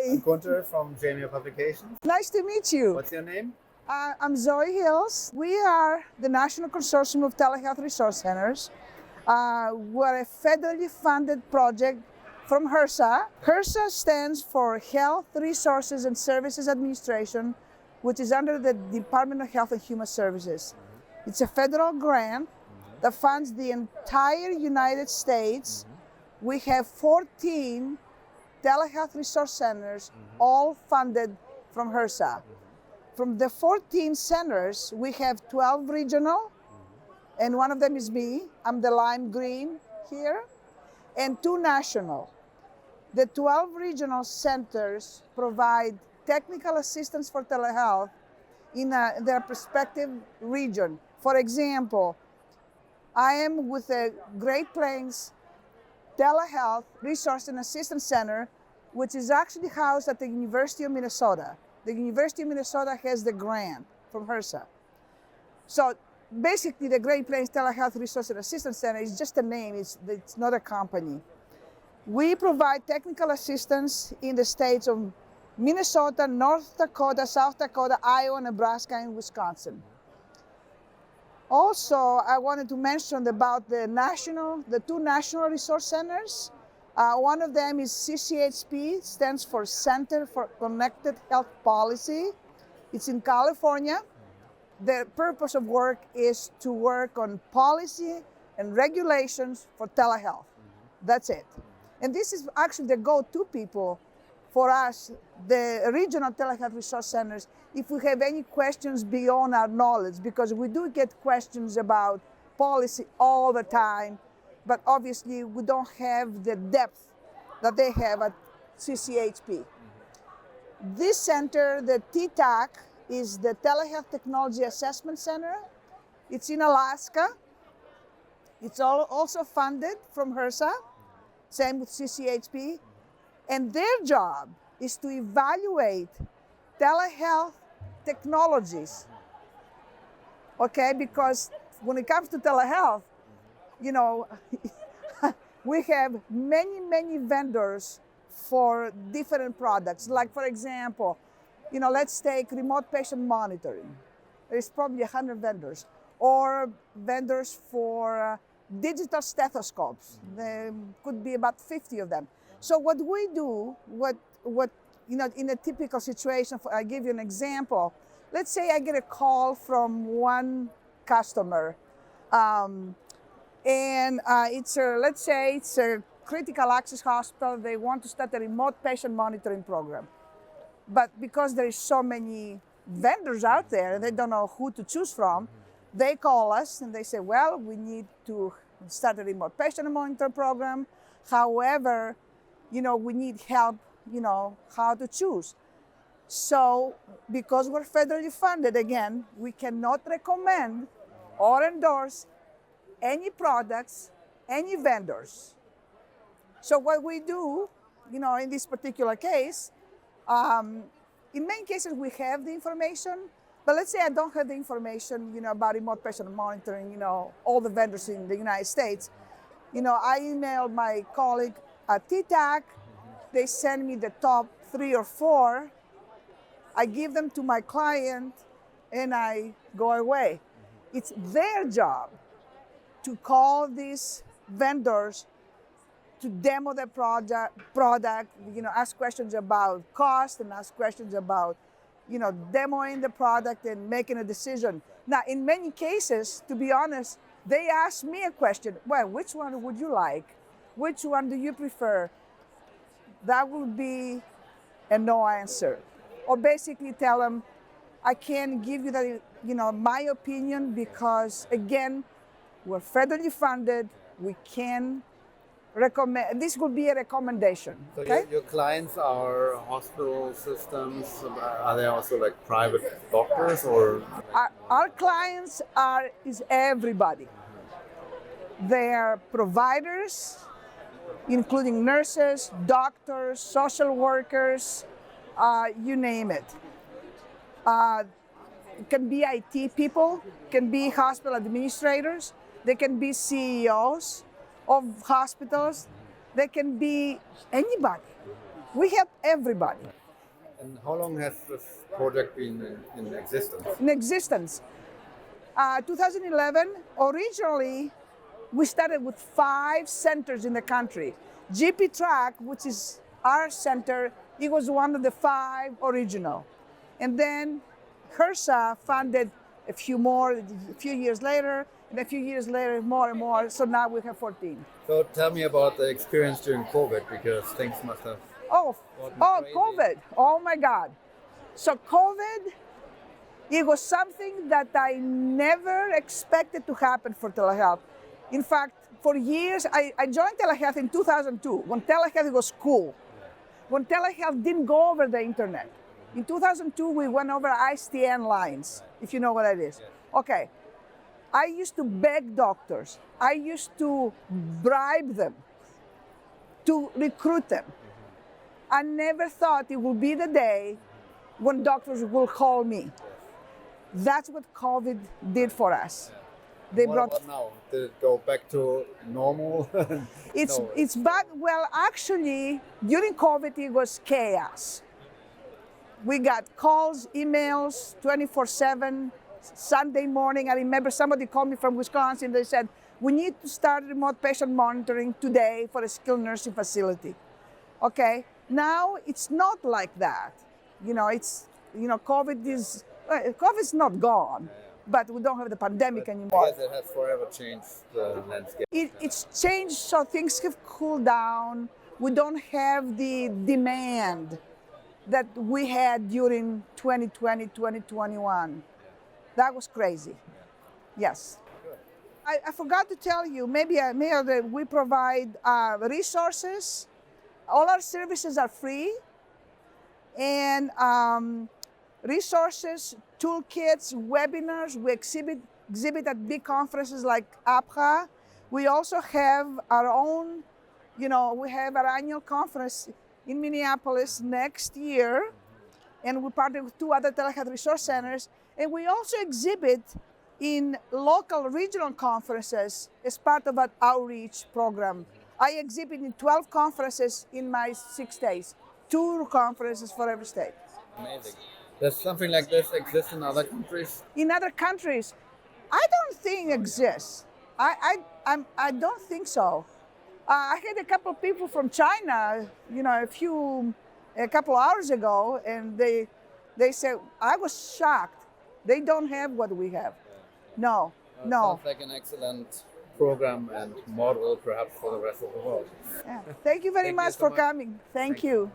I'm Gunther from JMIR Publications. Nice to meet you. What's your name? I'm Zoi Hills. We are the National Consortium of Telehealth Resource Centers. We're a federally funded project from HRSA. HRSA stands for Health Resources and Services Administration, which is under the Department of Health and Human Services. It's a federal grant that funds the entire United States. We have 14 telehealth resource centers, all funded from HRSA. From the 14 centers, we have 12 regional, and one of them is me. I'm the lime green here, and 2 national. The 12 regional centers provide technical assistance for telehealth in their respective region. For example, I am with the Great Plains Telehealth Resource and Assistance Center, which is actually housed at the University of Minnesota. The University of Minnesota has the grant from HRSA. So basically, the Great Plains Telehealth Resource and Assistance Center is just a name, it's not a company. We provide technical assistance in the states of Minnesota, North Dakota, South Dakota, Iowa, Nebraska, and Wisconsin. Also, I wanted to mention about the 2 national resource centers. One of them is CCHP, stands for Center for Connected Health Policy. It's in California. The purpose of work is to work on policy and regulations for telehealth. That's it. And this is actually the go-to people for us, the regional telehealth resource centers, if we have any questions beyond our knowledge, because we do get questions about policy all the time, but obviously we don't have the depth that they have at CCHP. This center, the gpTRAC, is the Telehealth Technology Assessment Center. It's in Alaska. It's also funded from HRSA, same with CCHP. And their job is to evaluate telehealth technologies, okay? Because when it comes to telehealth, you know, we have many vendors for different products. Like, for example, you know, let's take remote patient monitoring. There's probably 100 vendors. Or vendors for digital stethoscopes. There could be about 50 of them. So what we do, you know, in a typical situation, I'll give you an example. Let's say I get a call from one customer, and let's say it's a critical access hospital. They want to start a remote patient monitoring program. But because there is so many vendors out there, they don't know who to choose from, they call us and they say, well, we need to start a remote patient monitoring program. However, you know, we need help, you know, how to choose. So because we're federally funded, again, we cannot recommend or endorse any products, any vendors. So what we do, you know, in this particular case, in many cases we have the information, but let's say I don't have the information, you know, about remote patient monitoring, you know, all the vendors in the United States. You know, I email my colleague at gpTRAC, they send me the top 3 or 4, I give them to my client, and I go away. It's their job to call these vendors to demo their product, you know, ask questions about cost and ask questions about, you know, demoing the product and making a decision. Now, in many cases, to be honest, they ask me a question, well, which one would you like? Which one do you prefer? That would be a no answer. Or basically tell them, I can't give you the, you know, my opinion because, again, we're federally funded, we can recommend, this would be a recommendation. So okay? your clients are hospital systems, are they also like private doctors or? Our clients is everybody. They're providers, including nurses, doctors, social workers, you name it. It can be IT people, can be hospital administrators, they can be CEOs of hospitals, they can be anybody. We help everybody And how long has this project been in existence? in existence. 2011, originally, we started with 5 centers in the country. gpTRAC, which is our center, it was one of the 5 original. And then HRSA funded a few more, a few years later, and a few years later, more and more. So now we have 14. So tell me about the experience during COVID, because things must have crazy. COVID. Oh my God. So COVID, it was something that I never expected to happen for telehealth. In fact, for years, I joined telehealth in 2002 when telehealth was cool, when telehealth didn't go over the internet. In 2002, we went over ISDN lines, if you know what that is. Okay. I used to beg doctors. I used to bribe them to recruit them. I never thought it would be the day when doctors will call me. That's what COVID did for us. They What brought. about now? Did it go back to normal? It's back. Well, actually, during COVID, it was chaos. We got calls, emails, 24/7. Sunday morning, I remember somebody called me from Wisconsin. They said, we need to start remote patient monitoring today for a skilled nursing facility. Okay, now it's not like that. COVID's not gone, but we don't have the pandemic anymore. I guess it has forever changed the landscape. It's changed, so things have cooled down. We don't have the demand that we had during 2020, 2021. That was crazy. Yes. I forgot to tell you, maybe that we provide resources. All our services are free. And resources, toolkits, webinars, we exhibit at big conferences like APHA. We also have our own, we have our annual conference in Minneapolis next year. And we partner with 2 other telehealth resource centers. And we also exhibit in local regional conferences as part of our outreach program. I exhibit in 12 conferences in my 6 days, 2 conferences for every state. Amazing. Does something like this exist in other countries? In other countries, I don't think exists. I don't think so. I had a couple of people from China, a couple hours ago, and they said, I was shocked. They don't have what we have. No. Sounds like an excellent program and model perhaps for the rest of the world. Yeah. Thank you very much for coming. Thank you.